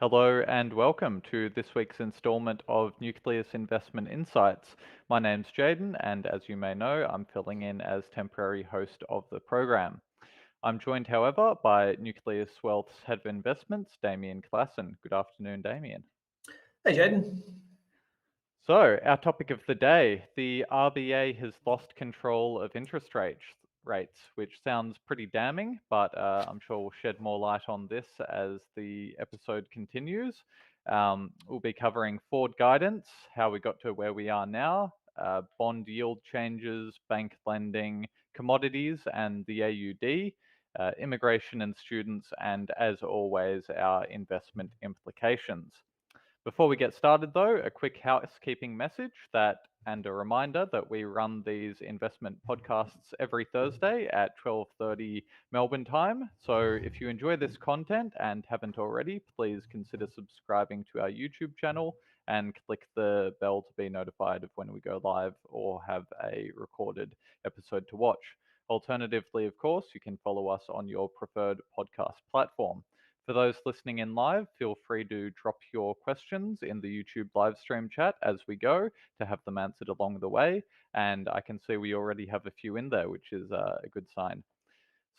Hello and welcome to this week's installment of Nucleus Investment Insights. My name's Jayden, and as you may know, I'm filling in as temporary host of the program. I'm joined, however, by Nucleus Wealth's Head of Investments, Damien Klassen. Good afternoon, Damien. Hey, Jayden. So, our topic of the day, the RBA has lost control of interest rates, which sounds pretty damning, but I'm sure we'll shed more light on this as the episode continues. We'll be covering forward guidance, how we got to where we are now, bond yield changes, bank lending, commodities, and the AUD, immigration and students, and as always, our investment implications. Before we get started though, a quick housekeeping message and a reminder that we run these investment podcasts every Thursday at 12:30 Melbourne time. So if you enjoy this content and haven't already, please consider subscribing to our YouTube channel and click the bell to be notified of when we go live or have a recorded episode to watch. Alternatively, of course, you can follow us on your preferred podcast platform. For those listening in live, feel free to drop your questions in the YouTube live stream chat as we go to have them answered along the way. And I can see we already have a few in there, which is a good sign.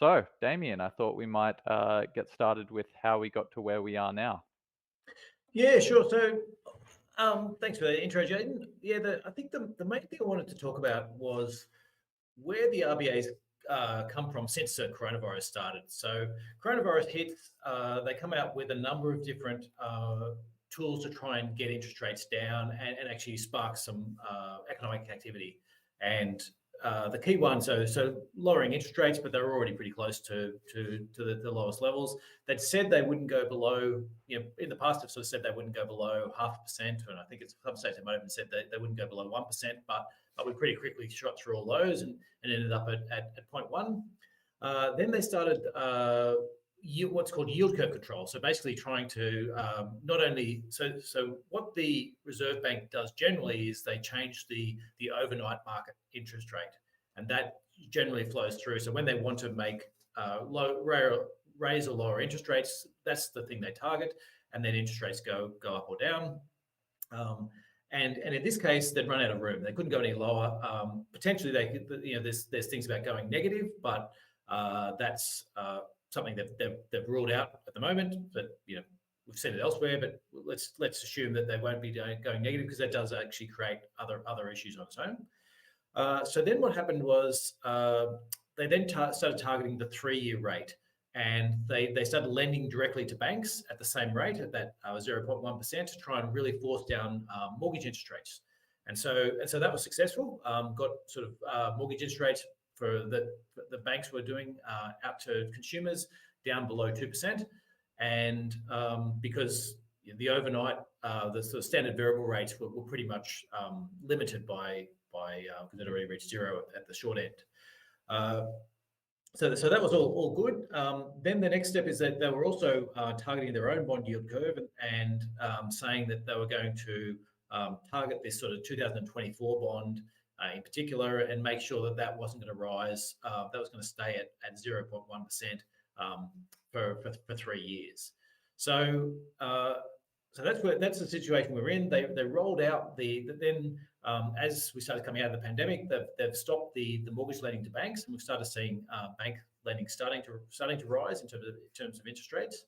So, Damien, I thought we might get started with how we got to where we are now. Yeah, sure. So, thanks for the intro, Jayden. Yeah, I think the main thing I wanted to talk about was where the RBA's come from since the coronavirus started. So, coronavirus hits, they come out with a number of different tools to try and get interest rates down and actually spark some economic activity. And the key one, so lowering interest rates, but they're already pretty close to the lowest levels. They'd said they wouldn't go below, in the past have sort of said they wouldn't go below 0.5%, and I think it's some states have even said that they wouldn't go below 1%, but we pretty quickly shot through all those and ended up at 0.1. Then they started what's called yield curve control. So basically trying to not only so what the Reserve Bank does generally is they change the overnight market interest rate, and that generally flows through. So when they want to make raise or lower interest rates, that's the thing they target, and then interest rates go up or down. And in this case, they'd run out of room. They couldn't go any lower. Potentially, they could. There's things about going negative, but that's something that they've ruled out at the moment. But we've said it elsewhere. But let's assume that they won't be going negative, because that does actually create other issues on its own. So then what happened was they then started targeting the 3-year rate. And they started lending directly to banks at the same rate, at that 0.1%, to try and really force down mortgage interest rates. And so that was successful. Got sort of mortgage interest rates for the banks were doing out to consumers down below 2%. And because the overnight, the sort of standard variable rates were pretty much limited by because it already reached zero at the short end. So that was all good. Then the next step is that they were also targeting their own bond yield curve and saying that they were going to target this sort of 2024 bond in particular, and make sure that wasn't going to rise. That was going to stay at 0.1% for 3 years. So that's the situation we're in. They rolled out as we started coming out of the pandemic, they've stopped the mortgage lending to banks, and we've started seeing bank lending starting to rise in terms of interest rates.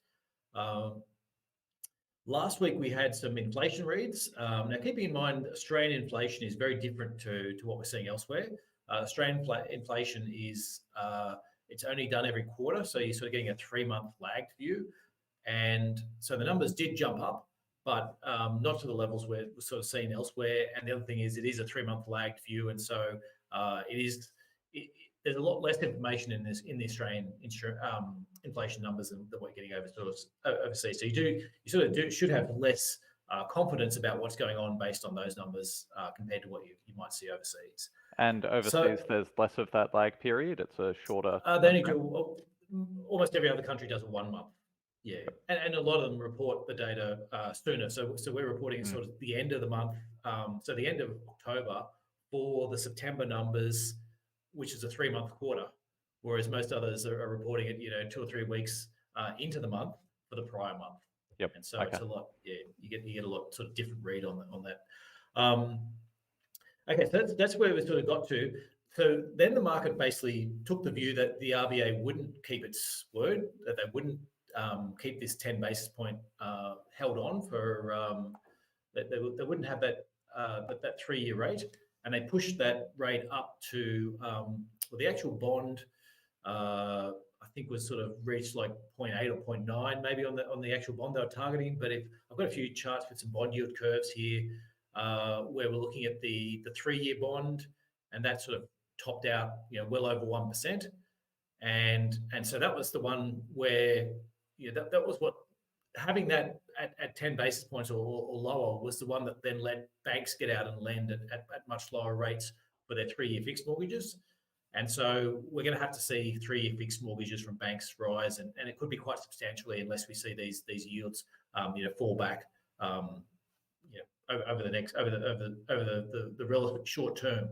Last week we had some inflation reads. Now, keeping in mind, Australian inflation is very different to what we're seeing elsewhere. Australian inflation is it's only done every quarter, so you're sort of getting a 3-month lagged view, and so the numbers did jump up, but not to the levels we're sort of seeing elsewhere. And the other thing is, it is a 3-month lagged view, and so there's a lot less information in the Australian inflation numbers than what we're getting overseas. So you should have less confidence about what's going on based on those numbers compared to what you might see overseas. And overseas, there's less of that lag period. It's a shorter. They only do, almost every other country does a 1 month. Yeah, and a lot of them report the data sooner. So we're reporting sort of the end of the month, so the end of October for the September numbers, which is a 3-month quarter, whereas most others are reporting it, 2 or 3 weeks into the month for the prior month. Yep. And so Okay. it's a lot. Yeah, you get a lot sort of different read on that. Okay, so that's where we sort of got to. So then the market basically took the view that the RBA wouldn't keep its word, that they wouldn't keep this 10 basis point held on for, that they wouldn't have that 3-year rate, and they pushed that rate up to, well, the actual bond, I think was sort of reached like 0.8 or 0.9 maybe on the actual bond they were targeting. But if I've got a few charts with some bond yield curves here, where we're looking at the 3-year bond, and that sort of topped out, well over 1%. And so that was the one where, that was what, having that at 10 basis points or lower was the one that then let banks get out and lend at much lower rates for their 3-year fixed mortgages. And so we're going to have to see 3-year fixed mortgages from banks rise, and it could be quite substantially unless we see these yields, fall back, over the relative short term.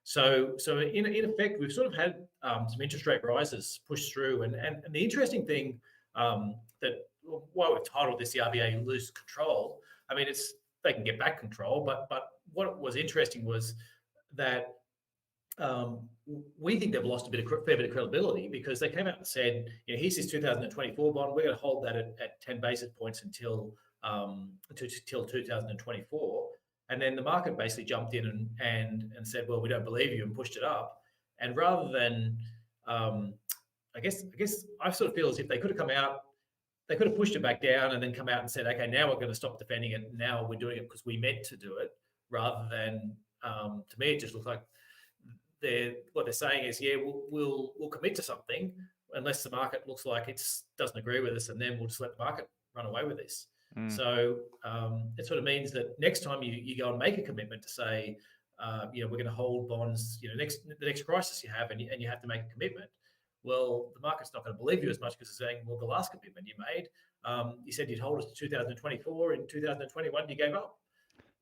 So in effect, we've sort of had some interest rate rises pushed through, and the interesting thing, that why we've titled this the RBA lose control. I mean, they can get back control, but what was interesting was that we think they've lost a fair bit of credibility, because they came out and said, here's this 2024 bond, we're going to hold that at 10 basis points until 2024. And then the market basically jumped in and said, well, we don't believe you, and pushed it up. And rather than, I guess I sort of feel as if they could have come out, they could have pushed it back down and then come out and said, okay, now we're going to stop defending it. Now we're doing it because we meant to do it, rather than, to me, it just looks like what they're saying is, yeah, we'll commit to something unless the market looks like it doesn't agree with us, and then we'll just let the market run away with this. So it sort of means that next time you go and make a commitment to say, we're going to hold bonds, the next crisis you have, and you have to make a commitment. Well, the market's not going to believe you as much, because it's saying, well, the last commitment you made, you said you'd hold us to 2024. In 2021, you gave up.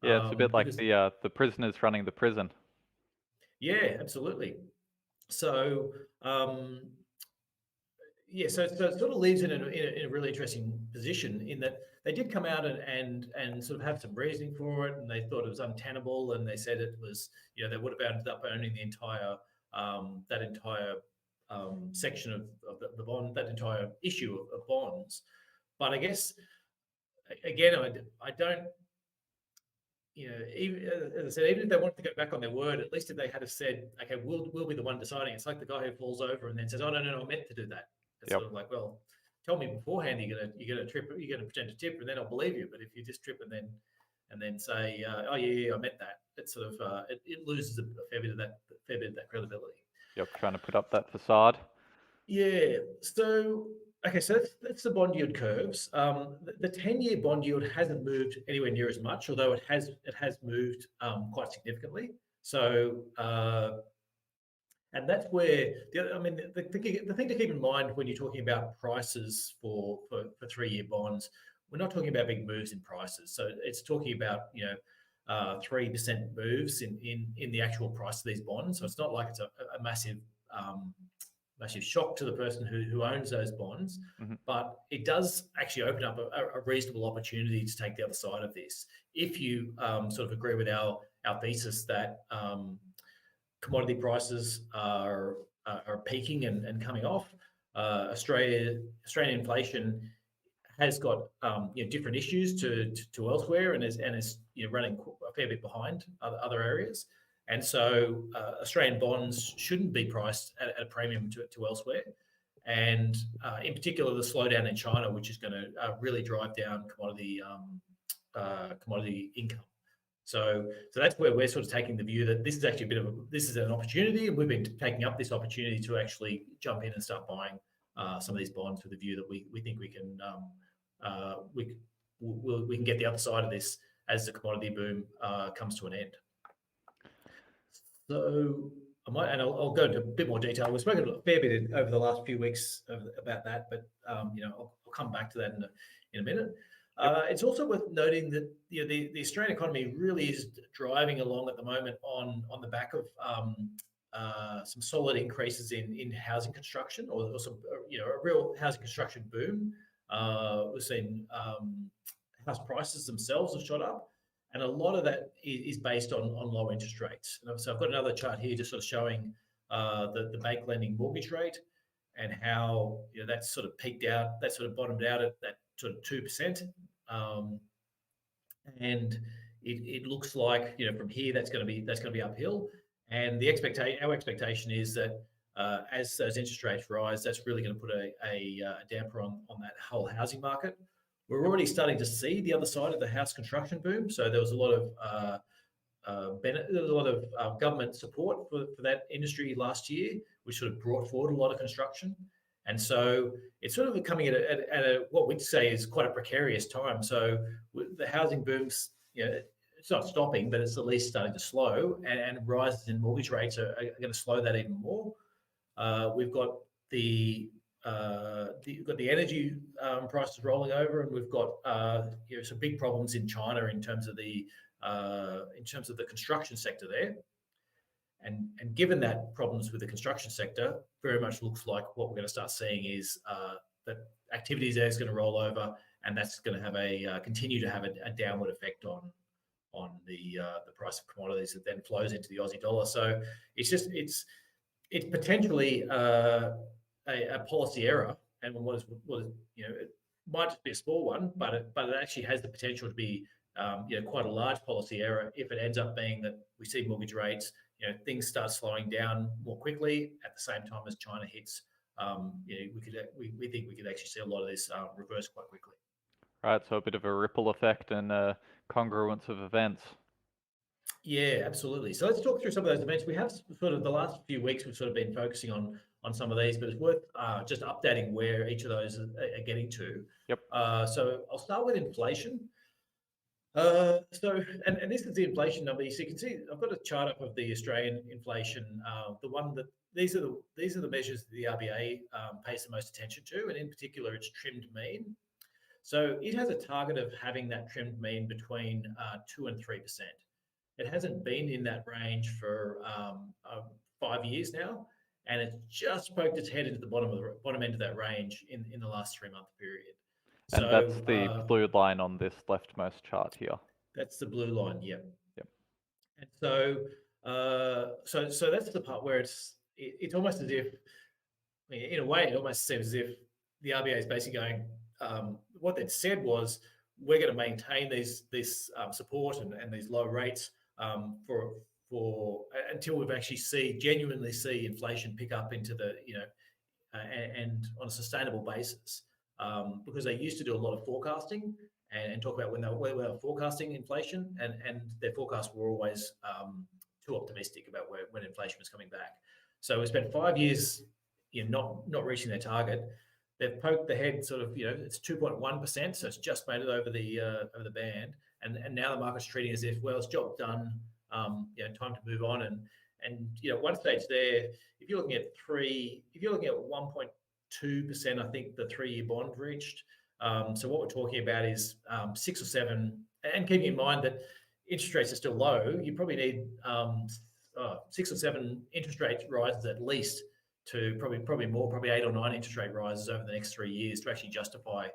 Yeah, it's a bit like the prisoners running the prison. Yeah, absolutely. So, so it sort of leaves it in a really interesting position, in that they did come out and sort of have some reasoning for it, and they thought it was untenable, and they said it was, they would have ended up owning the entire section of the bond, that entire issue of bonds. But I guess, again, I don't, even, as I said, even if they wanted to go back on their word, at least if they had said, okay, we'll be the one deciding. It's like the guy who falls over and then says, oh, no, I meant to do that. It's sort of like, well, tell me beforehand you're gonna trip, you're gonna pretend to tip, and then I'll believe you. But if you just trip and then say, oh yeah, I meant that, it's sort of it loses a fair bit of that credibility. Yep, trying to put up that facade. Yeah. So okay, so that's the bond yield curves. The 10-year bond yield hasn't moved anywhere near as much, although it has moved quite significantly. So and that's where the thing to keep in mind when you're talking about prices for 3-year bonds, we're not talking about big moves in prices. So it's talking about 3% moves in the actual price of these bonds. So it's not like it's a massive shock to the person who owns those bonds, but it does actually open up a reasonable opportunity to take the other side of this. If you sort of agree with our thesis that commodity prices are peaking and coming off, Australian inflation has got different issues to elsewhere, and is running a fair bit behind other areas. And so Australian bonds shouldn't be priced at a premium to elsewhere. And in particular, the slowdown in China, which is going to really drive down commodity income. So that's where we're sort of taking the view that this is actually this is an opportunity, and we've been taking up this opportunity to actually jump in and start buying some of these bonds with the view that we think we can we can get the other side of this as the commodity boom comes to an end. So I'll go into a bit more detail. We've spoken a fair bit over the last few weeks about that, but I'll come back to that in a minute. It's also worth noting that the Australian economy really is driving along at the moment on the back of some solid increases in housing construction, or some a real housing construction boom. We've seen house prices themselves have shot up, and a lot of that is based on low interest rates. And so I've got another chart here just sort of showing the bank lending mortgage rate and how that's sort of peaked out, that sort of bottomed out at that sort of 2%. And it looks like from here that's going to be uphill. And our expectation is that as those interest rates rise, that's really going to put a damper on that whole housing market. We're already starting to see the other side of the house construction boom. So there was a lot of government support for that industry last year, which sort of brought forward a lot of construction. And so it's sort of coming at a what we'd say is quite a precarious time. So the housing booms, it's not stopping, but it's at least starting to slow, and rises in mortgage rates are going to slow that even more. We've got the energy prices rolling over, and we've got some big problems in China in terms of the construction sector there. And given that problems with the construction sector, very much looks like what we're going to start seeing is that activities there is going to roll over, and that's going to have continue to have a downward effect on the price of commodities that then flows into the Aussie dollar. So it's potentially a policy error, and what is it might just be a small one, but it actually has the potential to be quite a large policy error if it ends up being that we see mortgage rates, things start slowing down more quickly at the same time as China hits. We think we could actually see a lot of this reverse quite quickly. Right, so a bit of a ripple effect and congruence of events. Yeah, absolutely. So let's talk through some of those events. We have sort of the last few weeks, we've sort of been focusing on some of these, but it's worth just updating where each of those are getting to. Yep. So I'll start with inflation. And this is the inflation number. So you can see I've got a chart up of the Australian inflation. These are the measures that the RBA pays the most attention to, and in particular, its trimmed mean. So it has a target of having that trimmed mean between 2 and 3%. It hasn't been in that range for 5 years now, and it's just poked its head into the bottom end of that range in the last 3-month period. And that's the blue line on this leftmost chart here. That's the blue line, yep. Yep. And so that's the part where it's almost as if, in a way, it almost seems as if the RBA is basically going, what they'd said was, we're going to maintain this support and these low rates for until we've actually genuinely see inflation pick up into the and on a sustainable basis, because they used to do a lot of forecasting and talk about when they were forecasting inflation, and their forecasts were always too optimistic about when inflation was coming back. So we spent 5 years not reaching their target. They've poked the head sort of, it's 2.1%, so it's just made it over the band, and now the market's treating as if, well, it's job done, time to move on, and at one stage there, if you're looking at 1.2%, I think the 3-year bond reached. So what we're talking about is 6 or 7, and keeping in mind that interest rates are still low, you probably need 6 or 7 interest rate rises at least to probably more, probably 8 or 9 interest rate rises over the next 3 years to actually justify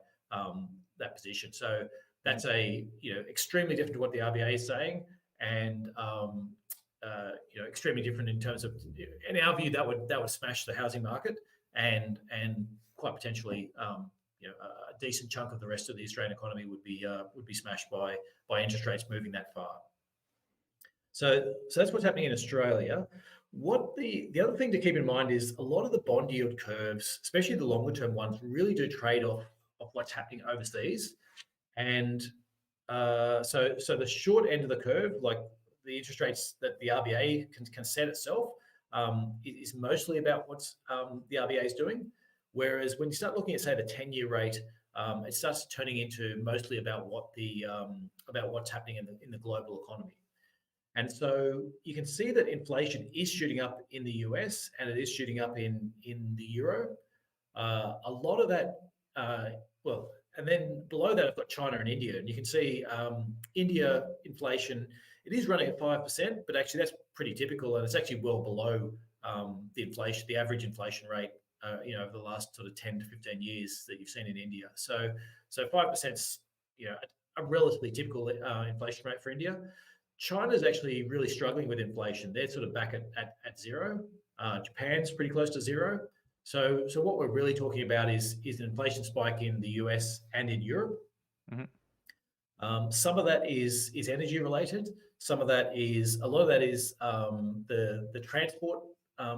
that position. So that's extremely different to what the RBA is saying, and extremely different in terms of, in our view, that would smash the housing market and quite potentially a decent chunk of the rest of the Australian economy would be smashed by interest rates moving that far. So that's what's happening in Australia. What the other thing to keep in mind is a lot of the bond yield curves, especially the longer term ones, really do trade off of what's happening overseas. And so the short end of the curve, like the interest rates that the RBA can set itself, is mostly about what's the RBA is doing. Whereas when you start looking at, say, the 10-year rate, it starts turning into mostly about what's happening in the global economy. And so you can see that inflation is shooting up in the US, and it is shooting up in the euro. A lot of that, and then below that, I've got China and India. And you can see India inflation, it is running at 5%, but actually that's pretty typical, and it's actually well below the average inflation rate over the last sort of 10 to 15 years that you've seen in India. So 5%'s, a relatively typical inflation rate for India. China's actually really struggling with inflation. They're sort of back at zero. Japan's pretty close to zero. So what we're really talking about is an inflation spike in the US and in Europe. Some of that is energy related. Some of that is a lot of that is the transport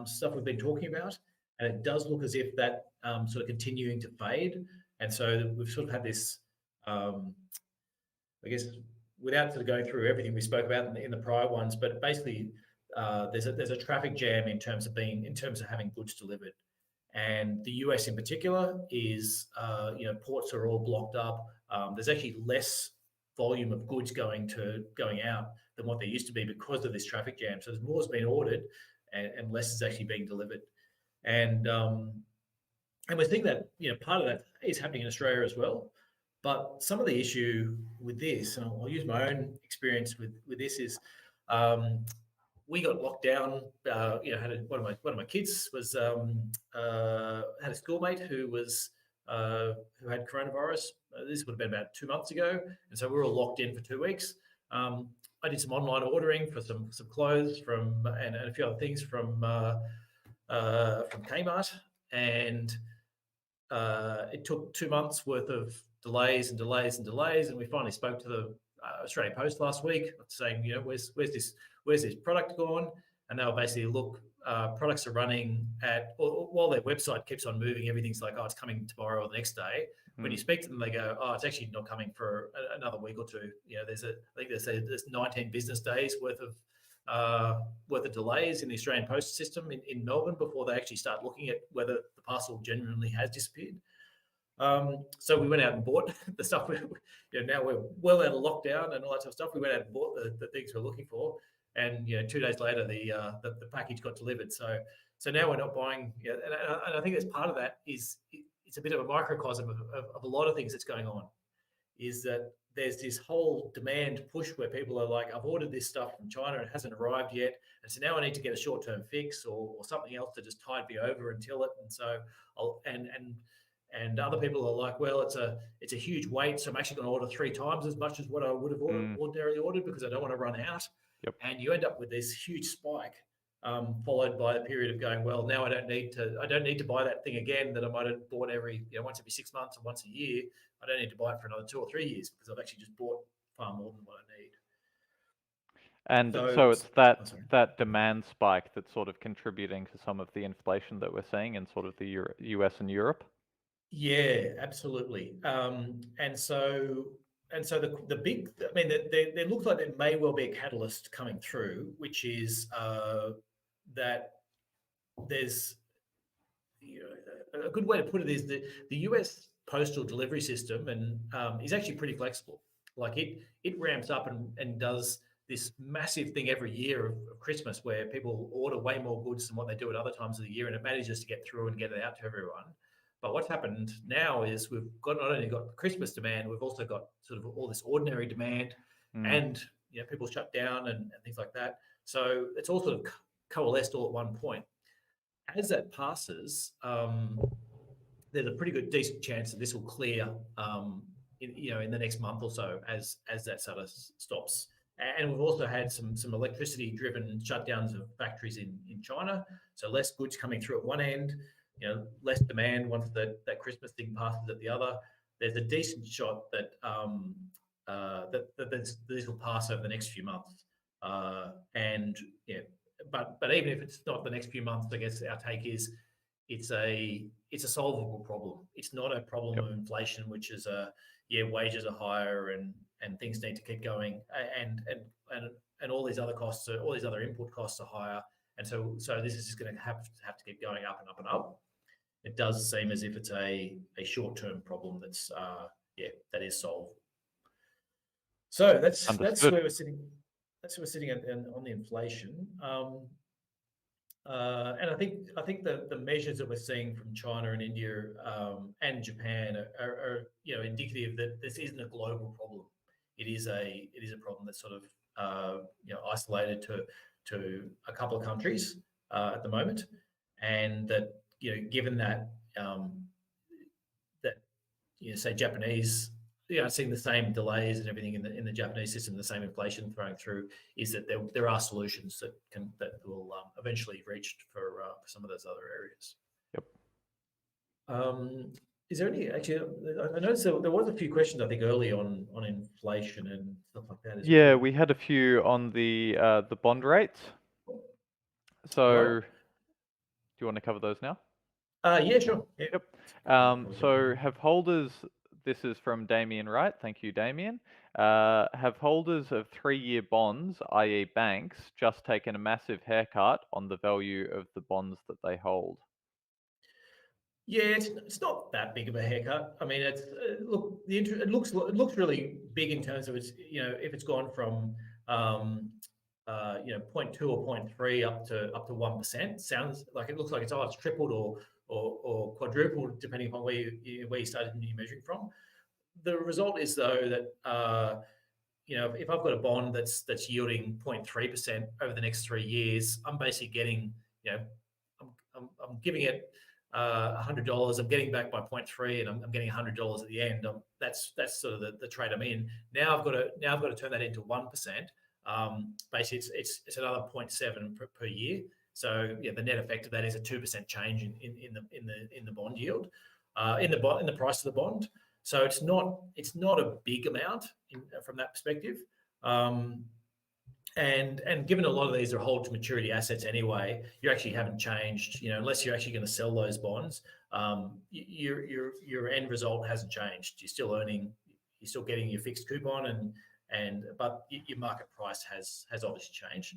stuff we've been talking about, and it does look as if that sort of continuing to fade. And so we've sort of had this, I guess, without sort of going through everything we spoke about in the prior ones, but basically there's a traffic jam in terms of having goods delivered. And the US in particular is, ports are all blocked up. There's actually less volume of goods going out than what there used to be because of this traffic jam. So there's more has been ordered, and less is actually being delivered. And we're seeing that part of that is happening in Australia as well. But some of the issue with this, and I'll use my own experience with this, is we got locked down. One of my kids was had a schoolmate who had coronavirus. This would have been about 2 months ago, and so we were all locked in for 2 weeks. I did some online ordering for some clothes and a few other things from Kmart, and it took 2 months worth of delays, and we finally spoke to the Australian Post last week saying, where's this product gone? And they were basically, look, products are running while their website keeps on moving, everything's like, oh, it's coming tomorrow or the next day. When you speak to them, they go, oh, it's actually not coming for another week or two. I think there's 19 business days worth of delays in the Australian Post system in Melbourne before they actually start looking at whether the parcel genuinely has disappeared. So we went out and bought the stuff. Now we're well out of lockdown and all that sort of stuff. We went out and bought the things we're looking for, and 2 days later the package got delivered. So now we're not buying. And I think that's part of that is it's a bit of a microcosm of a lot of things that's going on. Is that there's this whole demand push where people are like, I've ordered this stuff from China and it hasn't arrived yet, and so now I need to get a short-term fix or something else to just tide me over until it. And so and other people are like, well, it's a huge wait, so I'm actually going to order 3 times as much as what I would have ordinarily ordered because I don't want to run out. Yep. And you end up with this huge spike, followed by a period of going, well, now I don't need to buy that thing again that I might have bought once every 6 months or once a year. I don't need to buy it for another 2 or 3 years because I've actually just bought far more than what I need. And so it's that demand spike that's sort of contributing to some of the inflation that we're seeing in sort of the US and Europe. Yeah, absolutely. And so the big, I mean, there looks like there may well be a catalyst coming through, which is that there's a good way to put it is that the US postal delivery system and is actually pretty flexible. Like it ramps up and does this massive thing every year of Christmas where people order way more goods than what they do at other times of the year, and it manages to get through and get it out to everyone. But what's happened now is we've not only got Christmas demand, we've also got sort of all this ordinary demand, and people shut down and things like that. So it's all sort of coalesced all at one point. As that passes, there's a pretty good decent chance that this will clear in the next month or so as that sort of stops. And we've also had some electricity-driven shutdowns of factories in China, so less goods coming through at one end. Less demand once that Christmas thing passes at the other. There's a decent shot that this will pass over the next few months. But even if it's not the next few months, I guess our take is it's a solvable problem. It's not a problem of inflation, which is wages are higher and things need to keep going, and all these other costs, all these other input costs are higher, and so this is just going to have to keep going up and up and up. It does seem as if it's a short-term problem that's that is solved. So that's where we're sitting. That's where we're sitting on the inflation. And I think the measures that we're seeing from China and India and Japan are indicative that this isn't a global problem. It is a problem that's sort of isolated to a couple of countries at the moment, and that given that say Japanese, seeing the same delays and everything in the Japanese system, the same inflation throwing through, is that there are solutions that will eventually reach for some of those other areas. Yep. Is there any actually? I noticed there was a few questions I think early on inflation and stuff like that. Yeah, we had a few on the bond rates. So, Right. do you want to cover those now? Yeah, sure. Yeah. Yep. So have holders, this is from Damien Wright, thank you, Damien. Have holders of 3-year bonds, i.e. banks, just taken a massive haircut on the value of the bonds that they hold? Yeah, it's not that big of a haircut. I mean, it's look it looks really big in terms of its if it's gone from 0.2 or 0.3 up to 1%. Sounds like it looks like it's tripled or quadrupled depending upon where you started measuring from. The result is though that if I've got a bond that's yielding 0.3% over the next 3 years, I'm basically getting I'm giving it $100. I'm getting back by 0.3, and I'm getting $100 at the end. That's sort of the trade I'm in. Now I've got to turn that into 1%. Basically, it's another 0.7 per year. So yeah, the net effect of that is a 2% change in the bond yield, in the price of the bond. So it's not a big amount from that perspective. And given a lot of these are hold to maturity assets anyway, you actually haven't changed. Unless you're actually going to sell those bonds, your end result hasn't changed. You're still earning, you're still getting your fixed coupon, but your market price has obviously changed.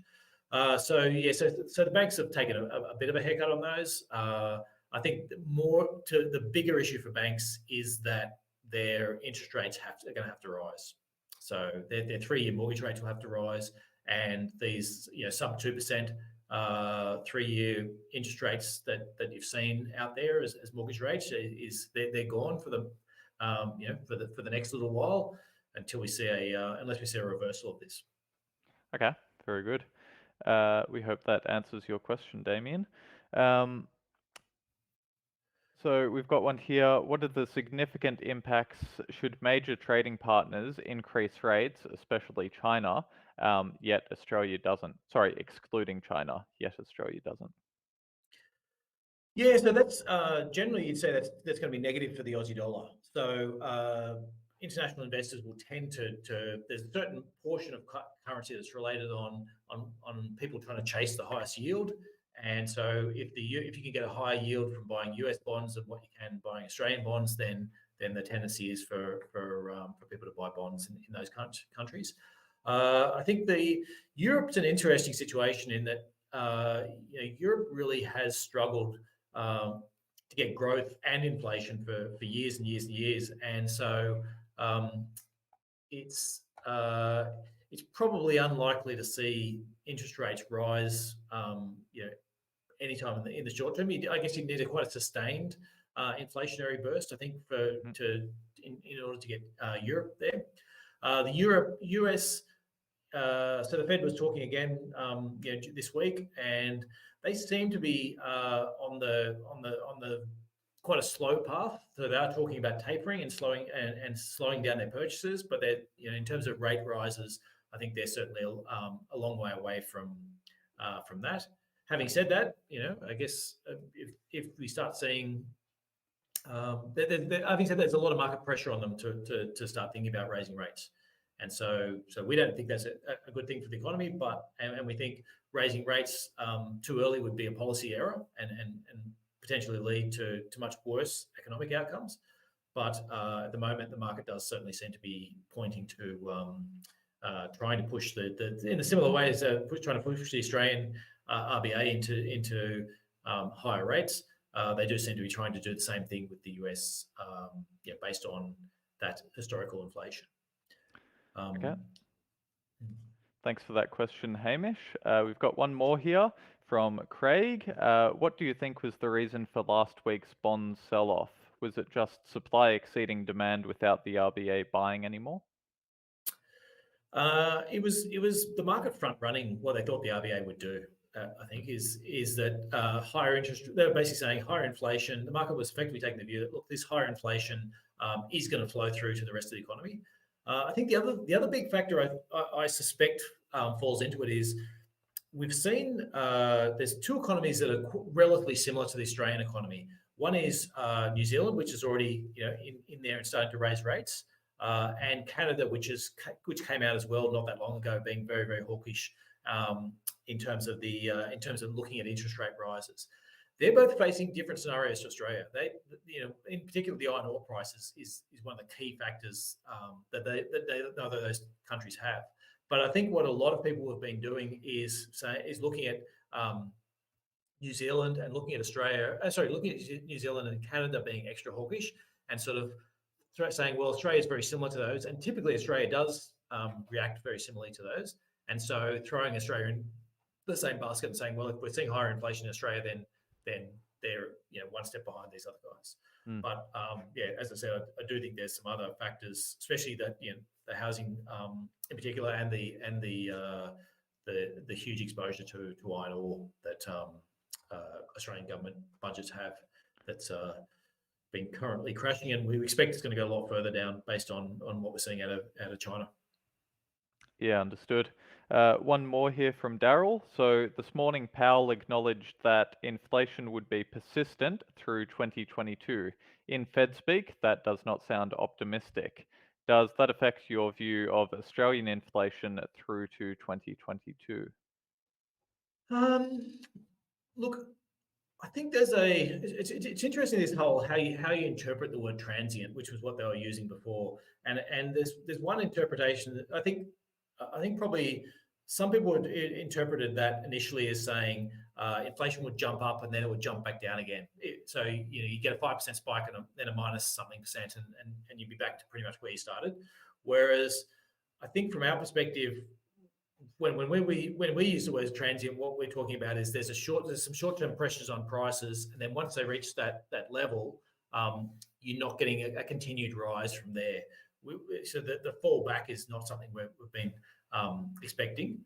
So the banks have taken a bit of a haircut on those. I think the bigger issue for banks is that their interest rates are going to have to rise. So their 3-year mortgage rates will have to rise, and these sub 2% 3-year interest rates that you've seen out there as mortgage rates they're gone for the for the next little while until we see unless we see a reversal of this. Okay, very good. We hope that answers your question, Damien. So we've got one here. What are the significant impacts should major trading partners increase rates, especially China, yet Australia doesn't? Sorry, excluding China, yet Australia doesn't. Yeah, so that's generally you'd say that's going to be negative for the Aussie dollar. So international investors will tend to there's a certain portion of currency that's related on people trying to chase the highest yield. And so if you can get a higher yield from buying US bonds than what you can buying Australian bonds, then the tendency is for people to buy bonds in those countries. I think Europe's an interesting situation in that Europe really has struggled to get growth and inflation for years and years and years, and so it's probably unlikely to see interest rates rise anytime in the short term. I guess you need quite a sustained inflationary burst, I think, in order to get Europe there. The US. So the Fed was talking again, this week, and they seem to be on the quite a slow path. So they are talking about tapering and slowing down their purchases, but they're in terms of rate rises, I think they're certainly a long way away from that. Having said that, I guess if we start seeing, having said that, there's a lot of market pressure on them to start thinking about raising rates. And so we don't think that's a good thing for the economy, and we think raising rates too early would be a policy error and potentially lead to much worse economic outcomes. But at the moment, the market does certainly seem to be pointing to trying to push in a similar way as trying to push the Australian RBA into higher rates. They do seem to be trying to do the same thing with the US, based on that historical inflation. Okay. Thanks for that question, Hamish. We've got one more here from Craig. What do you think was the reason for last week's bond sell-off? Was it just supply exceeding demand without the RBA buying anymore? It was the market front running what they thought the RBA would do. I think, is that higher interest. They're basically saying higher inflation. The market was effectively taking the view that, look, this higher inflation is going to flow through to the rest of the economy. I think the other big factor I suspect falls into it is we've seen there's two economies that are relatively similar to the Australian economy. One is New Zealand, which is already in there and starting to raise rates, and Canada, which came out as well not that long ago, being very, very hawkish in terms of looking at interest rate rises. They're both facing different scenarios to Australia. They, in particular, the iron ore prices is one of the key factors that neither of those countries have. But I think what a lot of people have been doing is looking at New Zealand and looking at looking at New Zealand and Canada being extra hawkish, and sort of saying, well, Australia is very similar to those, and typically Australia does react very similarly to those. And so throwing Australia in the same basket and saying, well, if we're seeing higher inflation in Australia, then they're one step behind these other guys. But as I said, I do think there's some other factors, especially that the housing in particular, and the huge exposure to iron ore that Australian government budgets have, that's been currently crashing, and we expect it's going to go a lot further down based on what we're seeing out of China. Yeah, understood. One more here from Daryl. So this morning, Powell acknowledged that inflation would be persistent through 2022. In Fed speak, that does not sound optimistic. Does that affect your view of Australian inflation through to 2022? Look, I think it's interesting, this whole how you interpret the word transient, which was what they were using before, and there's one interpretation that I think probably some people had interpreted that initially as saying inflation would jump up and then it would jump back down again. So you get a 5% spike and then a minus something percent, and you'd be back to pretty much where you started. Whereas I think from our perspective, when we use the word transient, what we're talking about is there's some short-term pressures on prices, and then once they reach that level, you're not getting a continued rise from there. So the fall back is not something we've been expecting.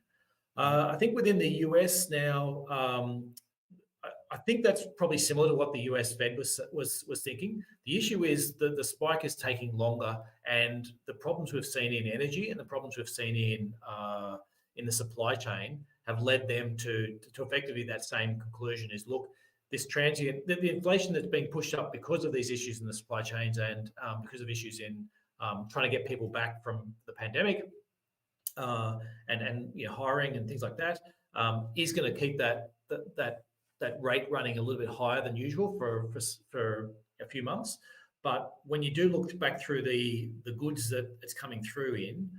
I think within the US now, I think that's probably similar to what the US Fed was thinking. The issue is that the spike is taking longer, and the problems we've seen in energy and the problems we've seen in the supply chain have led them to effectively that same conclusion: is, look, this transient, the inflation that's being pushed up because of these issues in the supply chains and because of issues in trying to get people back from the pandemic and hiring and things like that, is going to keep that rate running a little bit higher than usual for a few months. But when you do look back through the goods that it's coming through in,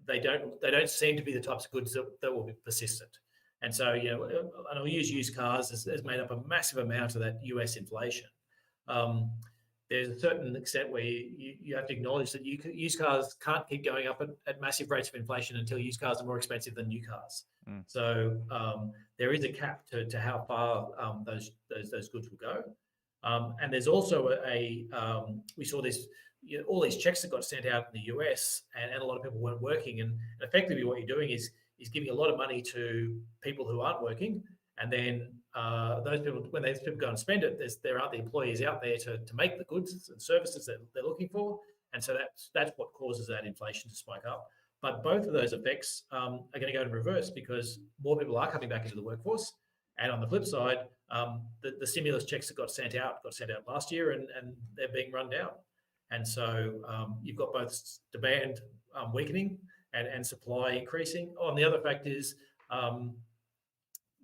they don't seem to be the types of goods that will be persistent. And so, and I'll use used cars as made up a massive amount of that US inflation. There's a certain extent where you have to acknowledge that used cars can't keep going up at massive rates of inflation until used cars are more expensive than new cars. So there is a cap to how far those goods will go. And there's also we saw this, all these checks that got sent out in the US, and a lot of people weren't working. And effectively what you're doing is giving a lot of money to people who aren't working. And then those people, when those people go and spend it, there aren't the employees out there to make the goods and services that they're looking for. And so that's what causes that inflation to spike up. But both of those effects are going to go in reverse, because more people are coming back into the workforce. And on the flip side, the stimulus checks that got sent out last year, and they're being run down. And so you've got both demand weakening and supply increasing. Oh, and the other fact is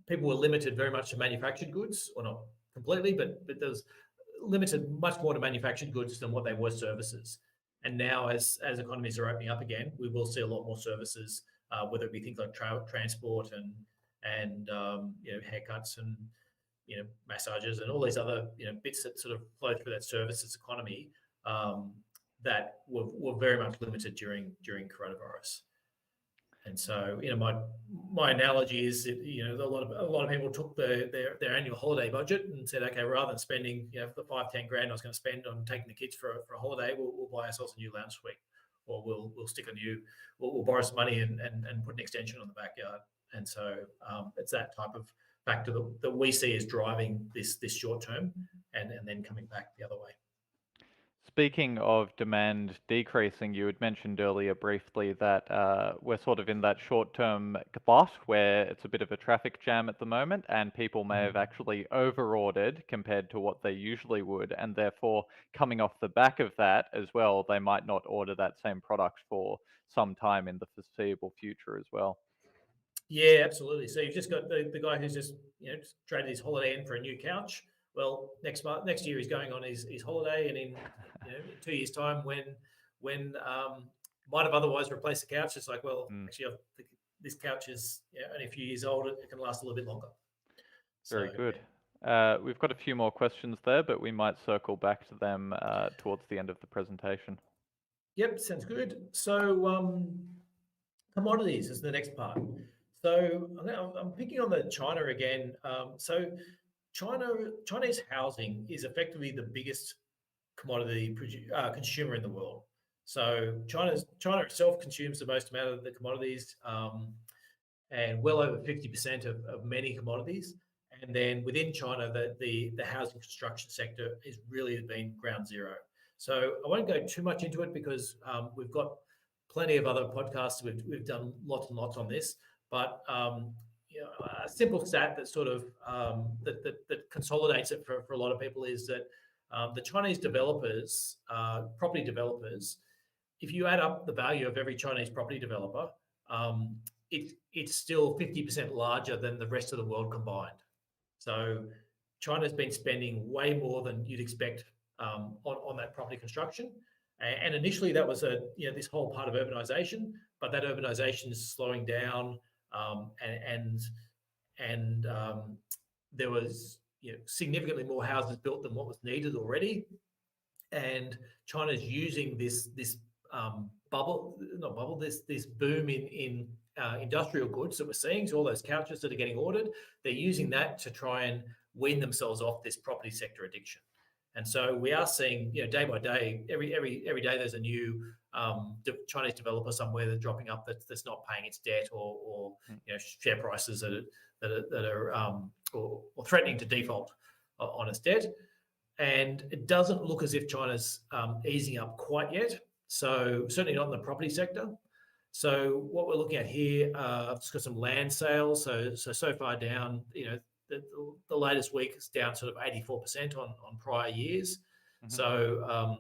people were limited very much to manufactured goods, or not completely, but there's limited much more to manufactured goods than what they were services. And now, as economies are opening up again, we will see a lot more services, whether it be things like transport and haircuts and massages and all these other bits that sort of flow through that services economy that were very much limited during coronavirus. And so, my analogy is that a lot of people took their annual holiday budget and said, okay, rather than spending the $5-10 grand I was going to spend on taking the kids for a holiday, we'll buy ourselves a new lounge suite, or we'll stick we'll borrow some money and put an extension on the backyard. And so it's that type of factor that we see as driving this short term and then coming back the other way. Speaking of demand decreasing, you had mentioned earlier briefly that we're sort of in that short-term glut where it's a bit of a traffic jam at the moment, and people may have actually over-ordered compared to what they usually would, and therefore coming off the back of that as well, they might not order that same product for some time in the foreseeable future as well. Yeah, absolutely. So you've just got the guy who's just just traded his holiday in for a new couch. Well, next year he's going on his holiday, and in 2 years' time, when might have otherwise replaced the couch, it's like, well, actually, this couch is only a few years old. It can last a little bit longer. Very So, good. We've got a few more questions there, but we might circle back to them towards the end of the presentation. Yep, sounds good. So commodities is the next part. So I'm picking on the China again. So Chinese housing is effectively the biggest commodity consumer in the world. So China itself consumes the most amount of the commodities, and well over 50% of many commodities. And then within China, the housing construction sector is really been ground zero. So I won't go too much into it because we've got plenty of other podcasts. We've done lots and lots on this, but a simple stat that sort of that consolidates it for a lot of people is that the Chinese developers, property developers, if you add up the value of every Chinese property developer, it's still 50% larger than the rest of the world combined. So China's been spending way more than you'd expect on that property construction. And initially that was this whole part of urbanization, but that urbanization is slowing down, and there was significantly more houses built than what was needed already. And China's using this boom in industrial goods that we're seeing, so all those couches that are getting ordered, they're using that to try and wean themselves off this property sector addiction. And so we are seeing, day by day, every day there's a new Chinese developer somewhere that's dropping up that's not paying its debt, or share prices that are or threatening to default on its debt. And it doesn't look as if China's easing up quite yet. So certainly not in the property sector. So what we're looking at here, I've just got some land sales. So far down, the latest week is down sort of 84% on prior years. Mm-hmm. So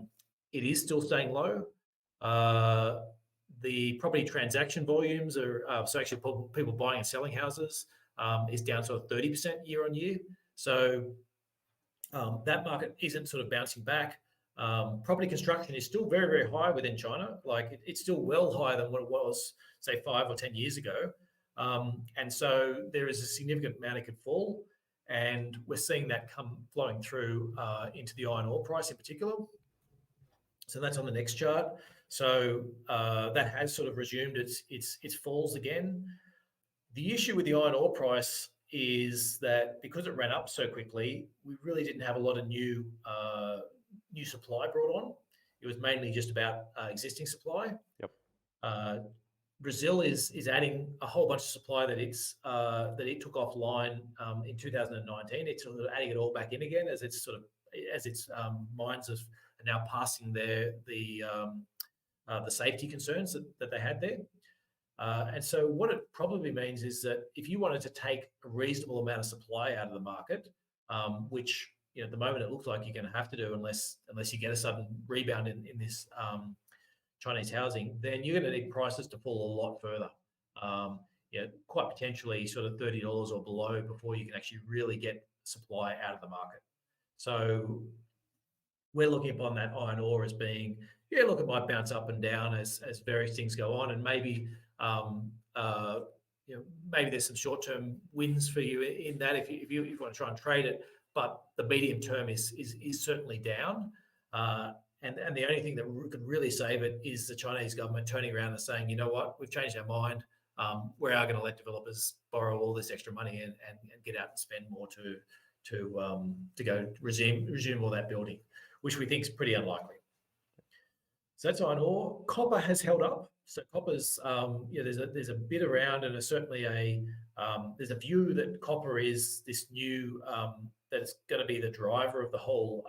it is still staying low. The property transaction volumes are so actually people buying and selling houses is down sort of 30% year on year. So that market isn't sort of bouncing back. Property construction is still very, very high within China. Like it's still well higher than what it was, say, 5 or 10 years ago. And so there is a significant amount it could fall. And we're seeing that flowing through into the iron ore price in particular. So that's on the next chart. So that has sort of resumed its falls again. The issue with the iron ore price is that because it ran up so quickly, we really didn't have a lot of new supply brought on. It was mainly just about existing supply. Yep. Brazil is adding a whole bunch of supply that it took offline in 2019. It's sort of adding it all back in again as its mines are now passing the safety concerns that they had there. And so what it probably means is that if you wanted to take a reasonable amount of supply out of the market, which at the moment it looks like you're going to have to do unless you get a sudden rebound in this Chinese housing, then you're going to need prices to fall a lot further. Quite potentially sort of $30 or below before you can actually really get supply out of the market. So we're looking upon that iron ore as being, look, it might bounce up and down as various things go on, and maybe maybe there's some short-term wins for you in that if you want to try and trade it, but the medium term is certainly down. And the only thing that could really save it is the Chinese government turning around and saying, you know what, we've changed our mind. We are going to let developers borrow all this extra money and get out and spend more to go resume all that building, which we think is pretty unlikely. So that's iron ore. Copper has held up. So copper's, there's a bit around, and there's certainly there's a view that copper is this new that it's going to be the driver of the whole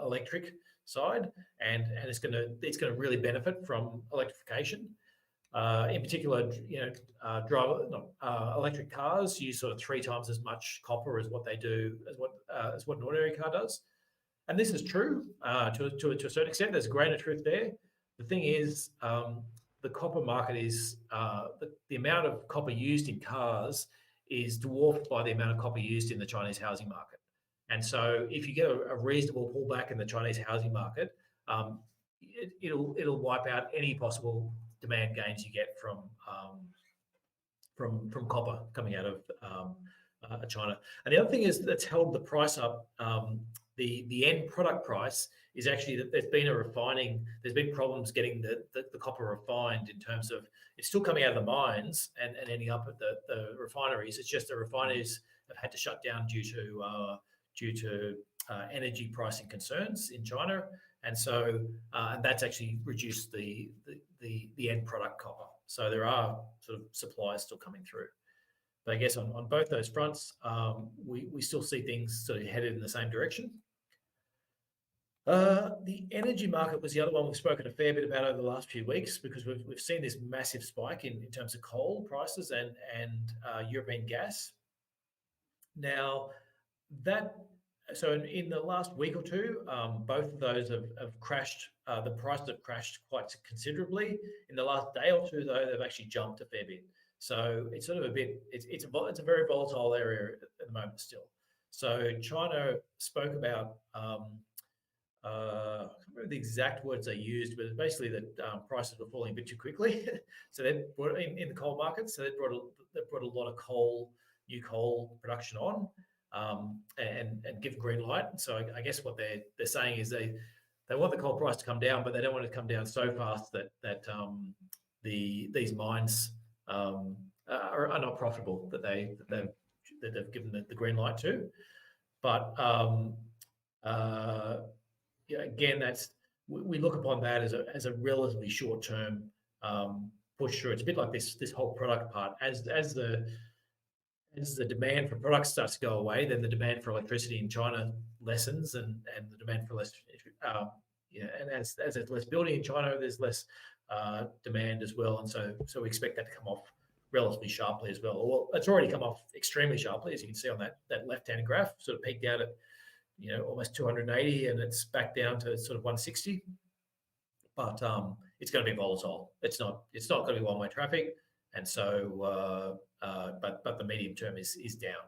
electric side, and it's going to really benefit from electrification. In particular, electric cars use sort of 3 times as much copper as what they do as what an ordinary car does. And this is true to a certain extent. There's a grain of truth there. The thing is, the copper market is the amount of copper used in cars is dwarfed by the amount of copper used in the Chinese housing market. And so, if you get a reasonable pullback in the Chinese housing market, it'll wipe out any possible demand gains you get from copper coming out of China. And the other thing is that's held the price up. The end product price is actually that there's been problems getting the copper refined, in terms of it's still coming out of the mines and ending up at the refineries. It's just the refineries have had to shut down due to energy pricing concerns in China, and so and that's actually reduced the end product copper. So there are sort of supplies still coming through. But I guess on both those fronts, we still see things sort of headed in the same direction. The energy market was the other one we've spoken a fair bit about over the last few weeks, because we've seen this massive spike in terms of coal prices and European gas. Now, so in the last week or two, both of those have crashed. The prices have crashed quite considerably. In the last day or two, though, they've actually jumped a fair bit. So it's sort of it's a very volatile area at the moment still. So China spoke about I can't remember the exact words they used, but it's basically that prices were falling a bit too quickly. So they brought in the coal market. So they brought a lot of new coal production on, and give green light. So I guess what they're saying is they want the coal price to come down, but they don't want it to come down so fast that these mines are not profitable, that they've given the green light to. But again, we look upon that as a relatively short term push through. It's a bit like this whole product part. As the demand for products starts to go away, then the demand for electricity in China lessens, and the demand for less, and as there's less building in China, there's less demand as well, and so we expect that to come off relatively sharply as well. Well, it's already come off extremely sharply, as you can see on that left-hand graph. Sort of peaked out at almost 280, and it's back down to sort of 160. But it's going to be volatile. It's not going to be one-way traffic, and so but the medium term is down.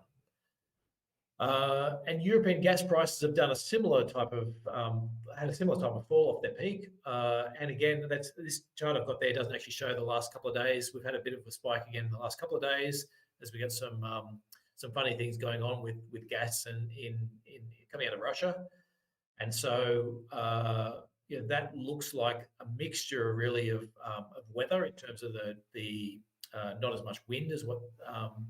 And European gas prices have done a similar type of fall off their peak. And again, this chart I've got there doesn't actually show the last couple of days. We've had a bit of a spike again in the last couple of days, as we got some funny things going on with gas and in coming out of Russia. And so that looks like a mixture really of weather, in terms of the not as much wind as what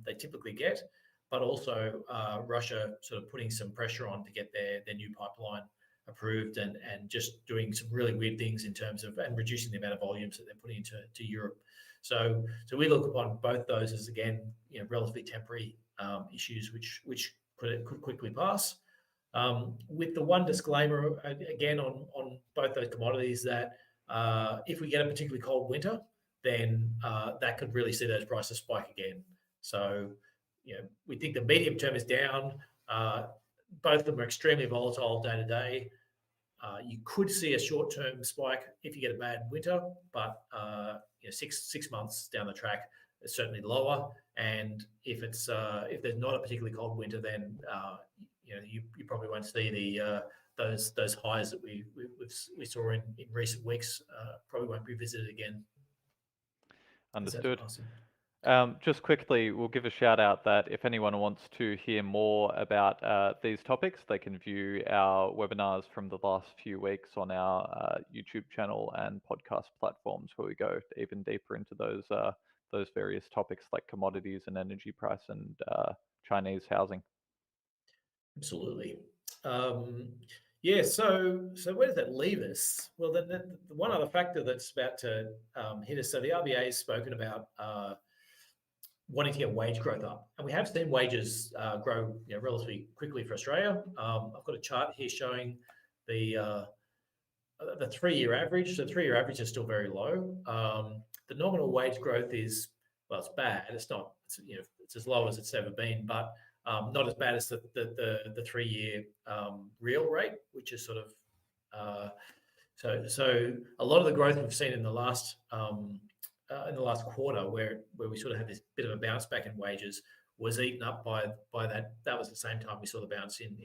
they typically get, but also Russia sort of putting some pressure on to get their new pipeline approved, and just doing some really weird things in terms of, and reducing the amount of volumes that they're putting into Europe. So we look upon both those as, again, relatively temporary issues which could quickly pass. With the one disclaimer again on both those commodities, that if we get a particularly cold winter, then that could really see those prices spike again. So we think the medium term is down. Both of them are extremely volatile day to day. You could see a short term spike if you get a bad winter, but 6 months down the track, it's certainly lower. And if there's not a particularly cold winter, then you probably won't see those highs that we saw in recent weeks. Probably won't be visited again. Understood. Just quickly, we'll give a shout out that if anyone wants to hear more about these topics, they can view our webinars from the last few weeks on our YouTube channel and podcast platforms, where we go even deeper into those various topics like commodities and energy price and Chinese housing. Absolutely. Yeah, so where does that leave us? Well, the one other factor that's about to hit us. So the RBA has spoken about wanting to get wage growth up, and we have seen wages grow relatively quickly for Australia. I've got a chart here showing the 3-year average. So the 3-year average is still very low. The nominal wage growth is, well, it's bad. It's not. It's as low as it's ever been, but not as bad as the 3-year real rate, which is sort of so a lot of the growth we've seen in the last quarter, where we sort of had this bit of a bounce back in wages, was eaten up by that. That was the same time we saw the bounce in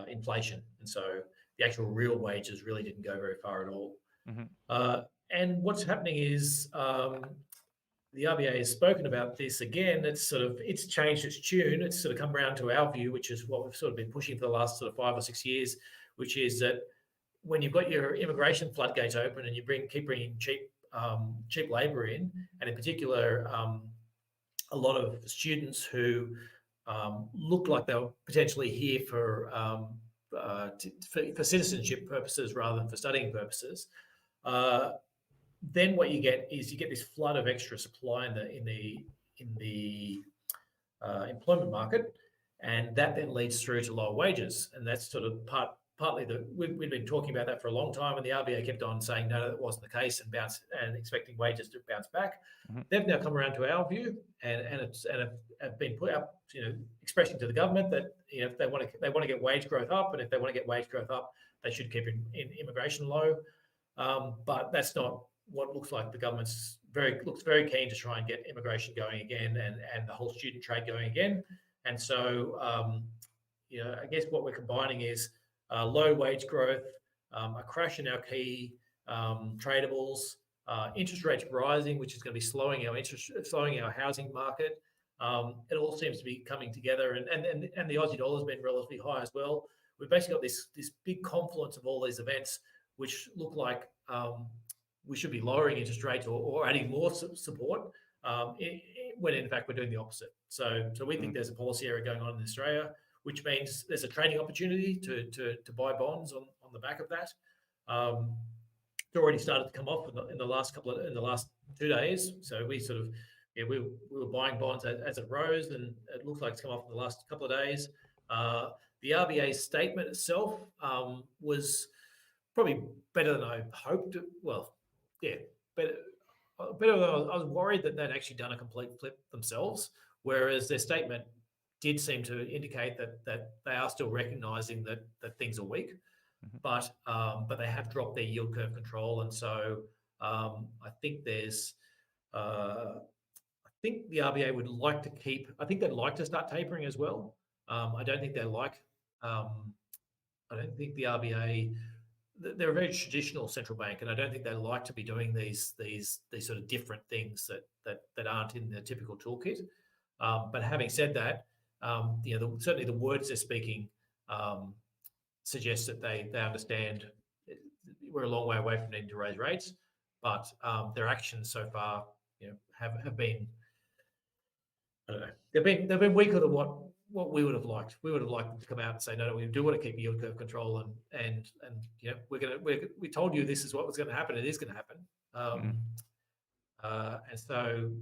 inflation, and so the actual real wages really didn't go very far at all. Mm-hmm. And what's happening is the RBA has spoken about this again. It's changed its tune. It's sort of come around to our view, which is what we've sort of been pushing for the last sort of 5 or 6 years, which is that when you've got your immigration floodgates open and you keep bringing cheap labour in, and in particular a lot of students who look like they're potentially here for citizenship purposes rather than for studying purposes, then what you get is this flood of extra supply in the employment market, and that then leads through to lower wages, and that's sort of partly we've been talking about that for a long time, and the RBA kept on saying no, that wasn't the case, and expecting wages to bounce back. Mm-hmm. They've now come around to our view, and have been put up, expressing to the government that if they want to get wage growth up, and if they want to get wage growth up, they should keep in immigration low. But that's not what it looks like. The government's looks very keen to try and get immigration going again, and the whole student trade going again. And so, I guess what we're combining is low wage growth, a crash in our key tradables, interest rates rising, which is going to be slowing our housing market. It all seems to be coming together, and the Aussie dollar has been relatively high as well. We've basically got this big confluence of all these events, which look like we should be lowering interest rates or adding more support, when in fact we're doing the opposite. So we think there's a policy area going on in Australia, which means there's a trading opportunity to buy bonds on the back of that. It's already started to come off in the last 2 days. So we sort of we were buying bonds as it rose, and it looks like it's come off in the last couple of days. The RBA's statement itself was probably better than I hoped. Well, yeah, better than I was worried that they'd actually done a complete flip themselves, whereas their statement did seem to indicate that they are still recognising that things are weak, Mm-hmm. but they have dropped their yield curve control, and so I think there's I think the RBA would like to keep. I think they'd like to start tapering as well. I don't think they like. I don't think the RBA. They're a very traditional central bank, and I don't think they like to be doing these sort of different things that aren't in the typical toolkit. But having said that, certainly the words they're speaking suggest that they understand we're a long way away from needing to raise rates, but their actions so far, have been. I don't know. They've been weaker than what we would have liked. We would have liked them to come out and say, no, we do want to keep yield curve control, and we told you this is what was going to happen. It is going to happen. And so,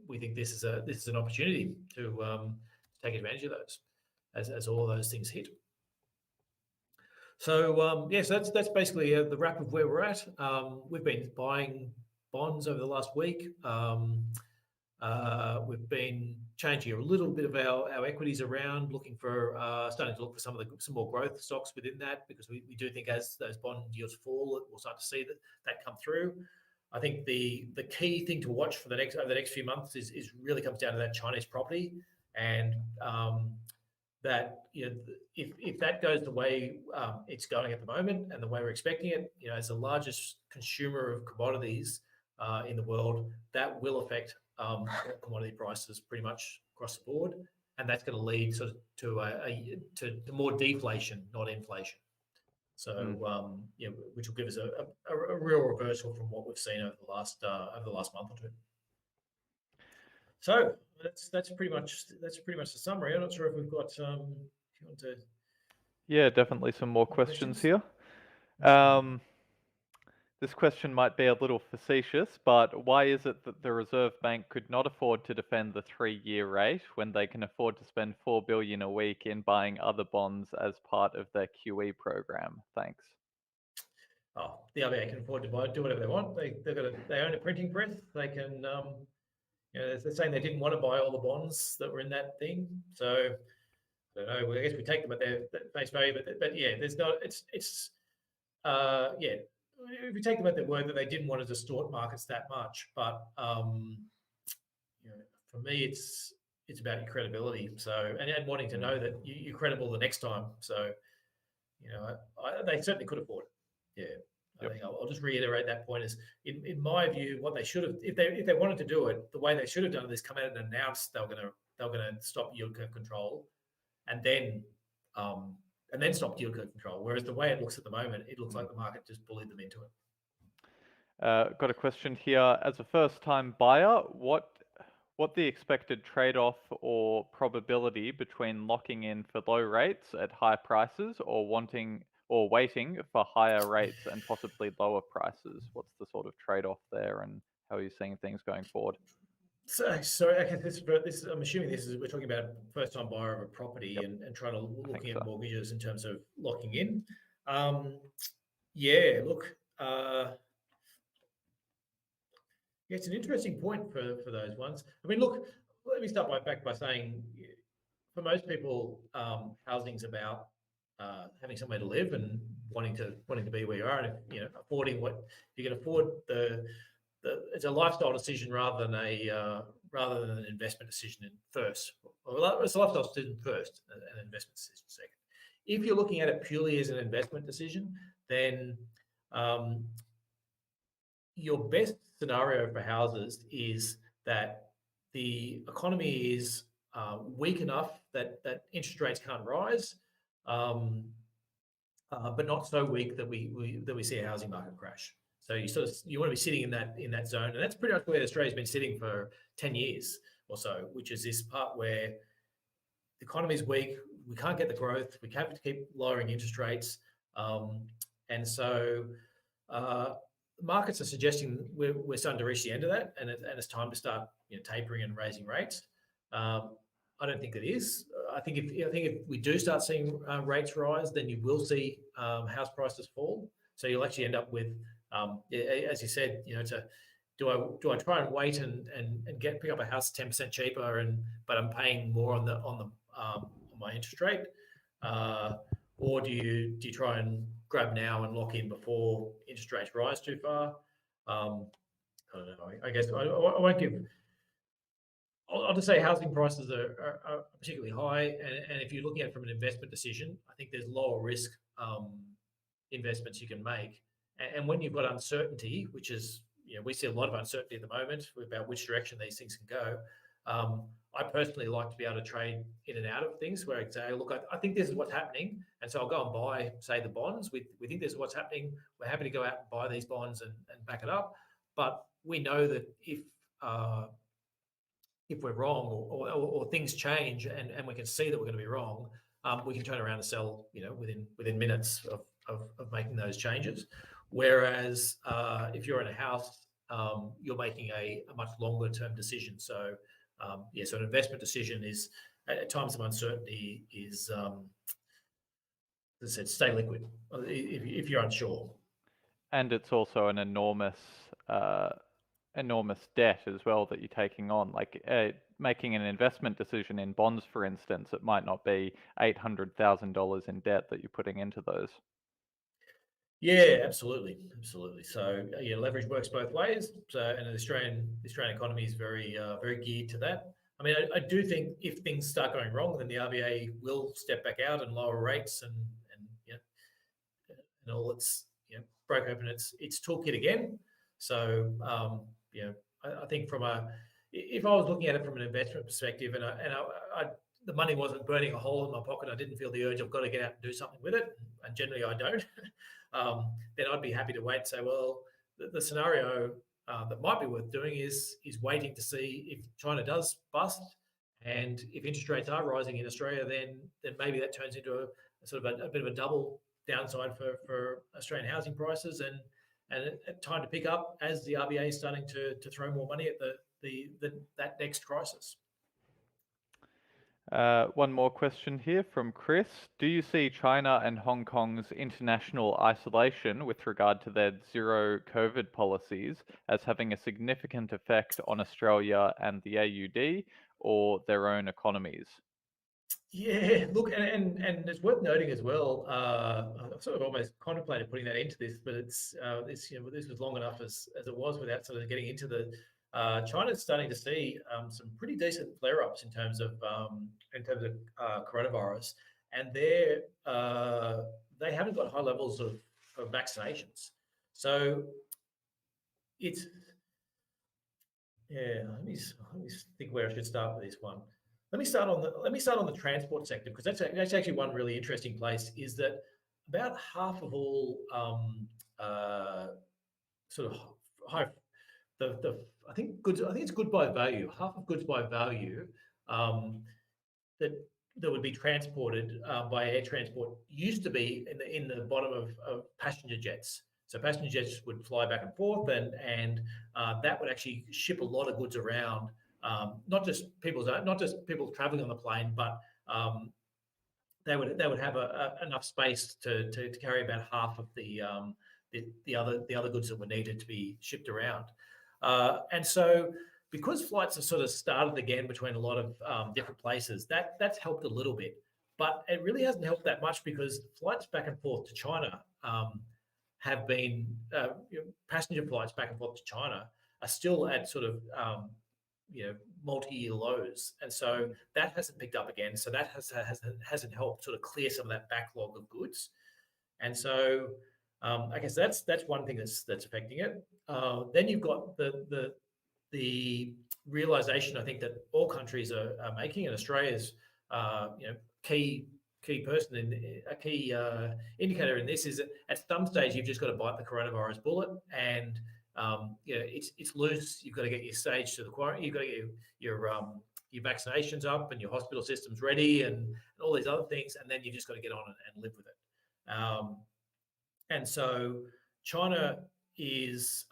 we think this is an opportunity to take advantage of those as all of those things hit. So so that's basically the wrap of where we're at. We've been buying bonds over the last week. We've been changing a little bit of our equities around, starting to look for some more growth stocks within that, because we do think as those bond yields fall, we'll start to see that come through. I think the key thing to watch over the next few months is really comes down to that Chinese property, and that if that goes the way it's going at the moment and the way we're expecting it, as the largest consumer of commodities in the world, that will affect commodity prices pretty much across the board, and that's going to lead sort of to more deflation, not inflation. So which will give us a real reversal from what we've seen over the last month or two. So that's pretty much the summary. I'm not sure if we've got if you want to Yeah, definitely some more More questions questions? here. This question might be a little facetious, but why is it that the Reserve Bank could not afford to defend the 3-year rate when they can afford to spend $4 billion a week in buying other bonds as part of their QE program? Thanks. Oh, the RBA can afford to do whatever they want. They own a printing press. They can, they're saying they didn't want to buy all the bonds that were in that thing. So I don't know. I guess we take them at their face value, but yeah, there's not. Yeah. If we take them at their word that they didn't want to distort markets that much, but for me, it's about your credibility. So and wanting to know that you're credible the next time. So they certainly could afford it. Yeah. I Yep. think I'll just reiterate that point is, in my view, what they should have, if they wanted to do it, the way they should have done it is come out and announce they were going to stop yield curve control, and then stop yield curve control. Whereas the way it looks at the moment, it looks like the market just bullied them into it. Got a question here. As a first-time buyer, what the expected trade-off or probability between locking in for low rates at high prices or waiting for higher rates and possibly lower prices? What's the sort of trade-off there, and how are you seeing things going forward? So, okay, I'm assuming we're talking about first-time buyer of a property Yep, and trying to looking so. at mortgages in terms of locking in. Yeah, look, yeah, it's an interesting point for those ones. I mean, look, let me start back by saying, for most people, housing's about having somewhere to live and wanting to be where you are, and affording what you can afford. It's a lifestyle decision rather than an investment decision first. Well, it's a lifestyle decision first, and an investment decision second. If you're looking at it purely as an investment decision, then your best scenario for houses is that the economy is weak enough that interest rates can't rise, but not so weak that we see a housing market crash. So you want to be sitting in that zone, and that's pretty much where Australia's been sitting for 10 years or so, which is this part where the economy is weak, we can't get the growth, we have to keep lowering interest rates, and so markets are suggesting we're starting to reach the end of that, and it's time to start tapering and raising rates. I don't think it is. I think if we do start seeing rates rise, then you will see house prices fall. So you'll actually end up with, as you said, do I try and wait and pick up a house 10% cheaper, but I'm paying more on my interest rate, or do you try and grab now and lock in before interest rates rise too far? I don't know. I guess I won't give. I'll just say housing prices are particularly high, and if you're looking at it from an investment decision, I think there's lower risk investments you can make. And when you've got uncertainty, which is, we see a lot of uncertainty at the moment about which direction these things can go. I personally like to be able to trade in and out of things where I say, look, I think this is what's happening. And so I'll go and buy, say, the bonds. We think this is what's happening. We're happy to go out and buy these bonds and back it up. But we know that if we're wrong or things change and we can see that we're going to be wrong, we can turn around and sell, within minutes of making those changes. Whereas if you're in a house, you're making a much longer term decision. So so an investment decision is, at times of uncertainty, is, as I said, stay liquid if you're unsure. And it's also an enormous debt as well that you're taking on. Like making an investment decision in bonds, for instance, it might not be $800,000 in debt that you're putting into those. Yeah, absolutely. So leverage works both ways. So, and the Australian economy is very geared to that. I mean, I do think if things start going wrong, then the RBA will step back out and lower rates and all its break open its toolkit again. So I think if I was looking at it from an investment perspective, and the money wasn't burning a hole in my pocket, I didn't feel the urge I've got to get out and do something with it, and generally I don't. Then I'd be happy to wait and say, well, the scenario that might be worth doing is waiting to see if China does bust, and if interest rates are rising in Australia, then maybe that turns into sort of a bit of a double downside for Australian housing prices, and time to pick up as the RBA is starting to throw more money at that next crisis. One more question here from Chris. Do you see China and Hong Kong's international isolation with regard to their zero COVID policies as having a significant effect on Australia and the AUD or their own economies? Yeah, look, and it's worth noting as well. I've sort of almost contemplated putting that into this, but it's this was long enough as it was without sort of getting into the. China's starting to see some pretty decent flare-ups in terms of coronavirus, and they haven't got high levels of vaccinations. So it's let me think where I should start with this one. Let me start on the transport sector, because that's actually one really interesting place. Is that about half of all sort of high I think it's goods by value. Half of goods by value that would be transported by air transport used to be in the bottom of passenger jets. So passenger jets would fly back and forth, and that would actually ship a lot of goods around. Not just people traveling on the plane, but they would have enough space to carry about half of the other goods that were needed to be shipped around. And so, because flights have sort of started again between a lot of different places, that's helped a little bit, but it really hasn't helped that much, because flights back and forth to China have been passenger flights back and forth to China are still at sort of multi-year lows, and so that hasn't picked up again. So that hasn't helped sort of clear some of that backlog of goods, and so I guess that's one thing that's affecting it. Then you've got the realization, I think, that all countries are making, and Australia's key indicator in this is that at some stage you've just got to bite the coronavirus bullet, and it's loose. You've got to get your stage to the quarantine. You've got to get your vaccinations up and your hospital systems ready, and all these other things, and then you've just got to get on and live with it. And so China is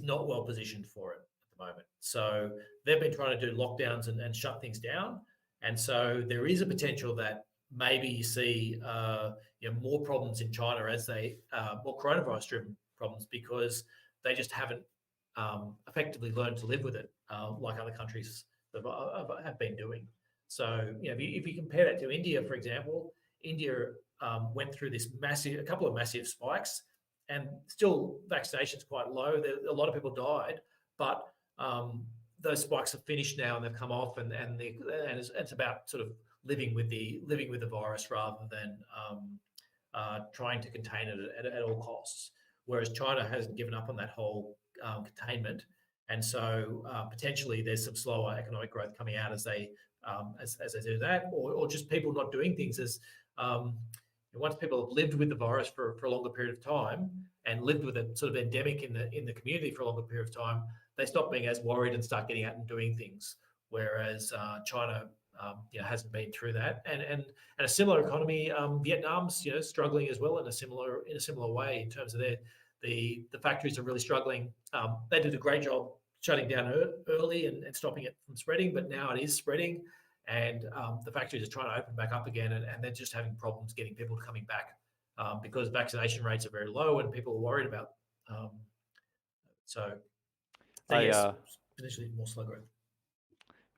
not well positioned for it at the moment. So they've been trying to do lockdowns and shut things down, and so there is a potential that maybe you see more problems in China as more coronavirus-driven problems, because they just haven't effectively learned to live with it like other countries have been doing. So if you compare that to India, for example, India went through a couple of massive spikes, and still vaccination's quite low. A lot of people died, but those spikes have finished now and they've come off, and it's about sort of living with the virus rather than trying to contain it at all costs. Whereas China hasn't given up on that whole containment, and so potentially there's some slower economic growth coming out as they do that, or just people not doing things as once people have lived with the virus for a longer period of time and lived with a sort of endemic in the community for a longer period of time, they stop being as worried and start getting out and doing things. Whereas China hasn't been through that, and a similar economy, Vietnam's struggling as well in a similar way in terms of the factories are really struggling. They did a great job shutting down early and stopping it from spreading, but now it is spreading, and the factories are trying to open back up again, and they're just having problems getting people coming back because vaccination rates are very low and people are worried about. So yes, potentially more slow growth.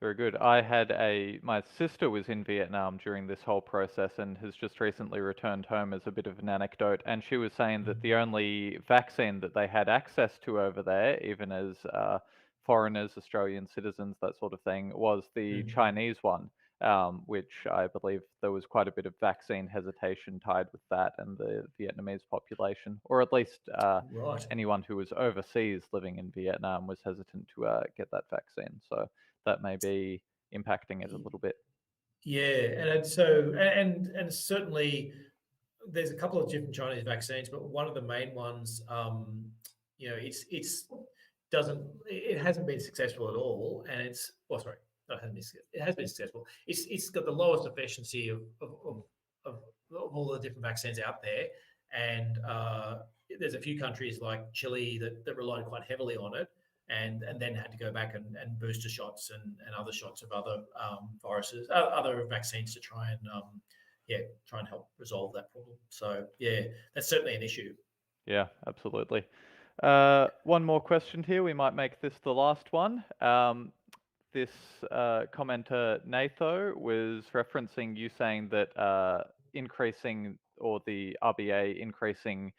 Very good. My sister was in Vietnam during this whole process and has just recently returned home as a bit of an anecdote. And she was saying that the only vaccine that they had access to over there, even as foreigners, Australian citizens, that sort of thing, was the Chinese one, which I believe there was quite a bit of vaccine hesitation tied with that and the Vietnamese population, or at least anyone who was overseas living in Vietnam was hesitant to get that vaccine. So that may be impacting it a little bit. Yeah, and certainly there's a couple of different Chinese vaccines, but one of the main ones, it hasn't been successful at all, and it has been successful. It's got the lowest efficiency of all the different vaccines out there, and there's a few countries like Chile that relied quite heavily on it, and then had to go back and booster shots and other shots of other viruses, other vaccines to try and try and help resolve that problem. So yeah, that's certainly an issue. Yeah, absolutely. One more question here. We might make this the last one. This commenter, Natho, was referencing you saying that increasing, or the RBA increasing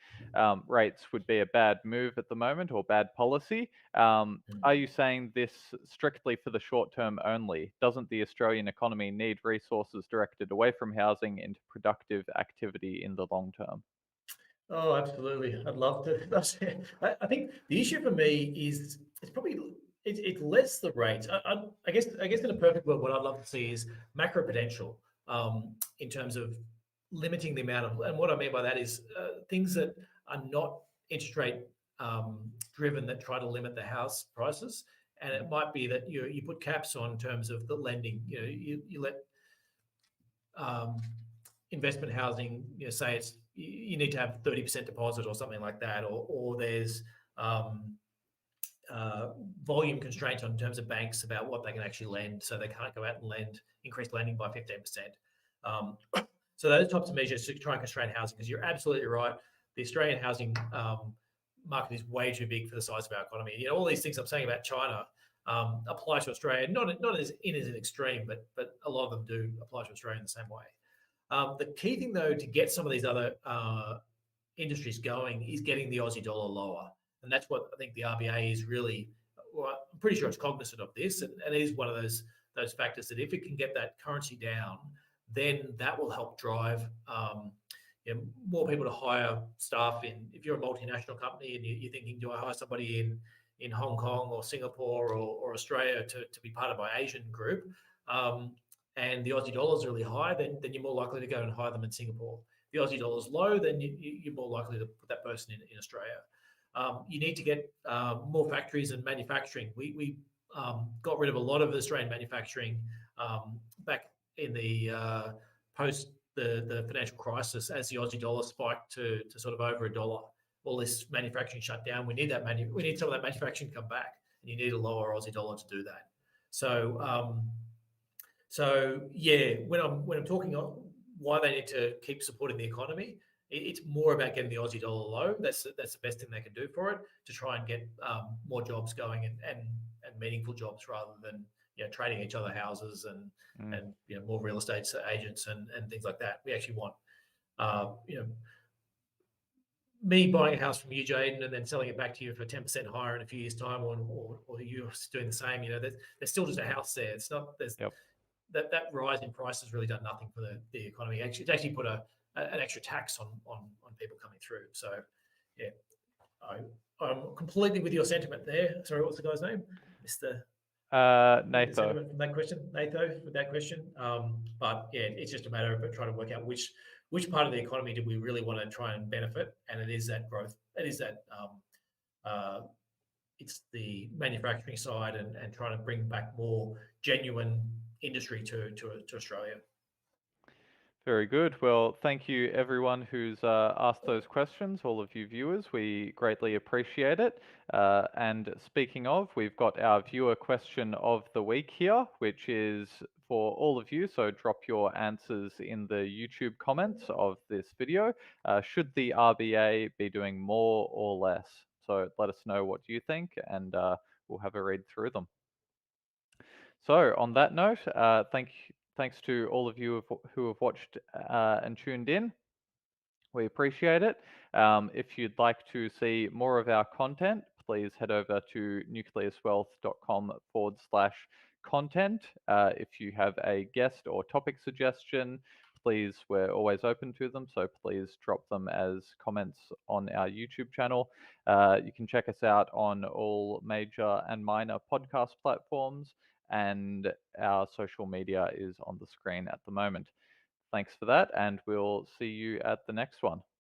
rates would be a bad move at the moment, or bad policy. Are you saying this strictly for the short term only? Doesn't the Australian economy need resources directed away from housing into productive activity in the long term? Oh, absolutely. I'd love to. I think the issue for me is it's probably it's less the rates. I guess in a perfect world, what I'd love to see is macro prudential in terms of limiting the amount of, and what I mean by that is things that are not interest rate driven that try to limit the house prices. And it might be that you put caps on terms of the lending. You let um, investment housing, say it's you need to have 30% deposit or something like that, or there's um, volume constraints on terms of banks about what they can actually lend, so they can't go out and increase lending by 15%. Um, so those types of measures to try and constrain housing, because you're absolutely right. The Australian housing market is way too big for the size of our economy. All these things I'm saying about China apply to Australia, not as an extreme, but a lot of them do apply to Australia in the same way. The key thing, though, to get some of these other industries going is getting the Aussie dollar lower. And that's what I think the RBA is really, well, I'm pretty sure it's cognizant of this. And it is one of those factors that if it can get that currency down, then that will help drive more people to hire staff in. If you're a multinational company and you're thinking, do I hire somebody in Hong Kong or Singapore or Australia to be part of my Asian group? And the Aussie dollar is really high, then you're more likely to go and hire them in Singapore. The Aussie dollar is low, then you're more likely to put that person in Australia. You need to get more factories and manufacturing. We got rid of a lot of Australian manufacturing back in the post the financial crisis as the Aussie dollar spiked to sort of over $1. All this manufacturing shut down. We need we need some of that manufacturing to come back, and you need a lower Aussie dollar to do that. So yeah, when I'm talking on why they need to keep supporting the economy, it's more about getting the Aussie dollar low. That's the best thing they can do for it, to try and get more jobs going and meaningful jobs, rather than trading each other houses and more real estate agents and things like that. We actually want me buying a house from you, Jayden, and then selling it back to you for 10% higher in a few years' time, or you doing the same. There's still just a house there. It's not there's Yep. that rise in price has really done nothing for the economy. Actually, it's actually put an extra tax on people coming through. So yeah, I'm completely with your sentiment there. Sorry, what's the guy's name, Mr. Natho. Sentiment from that question, Natho, with that question. But yeah, it's just a matter of trying to work out which part of the economy do we really want to try and benefit, and it is that growth. It is that it's the manufacturing side and trying to bring back more genuine industry to Australia. Very good. Well, thank you everyone who's asked those questions, all of you viewers. We greatly appreciate it. And speaking of, we've got our viewer question of the week here, which is for all of you. So drop your answers in the YouTube comments of this video. Should the RBA be doing more or less? So let us know what you think, and we'll have a read through them. So on that note, thanks to all of you who have watched and tuned in. We appreciate it. If you'd like to see more of our content, please head over to nucleuswealth.com/content. If you have a guest or topic suggestion, please, we're always open to them, so please drop them as comments on our YouTube channel. You can check us out on all major and minor podcast platforms, and our social media is on the screen at the moment. Thanks for that, and we'll see you at the next one.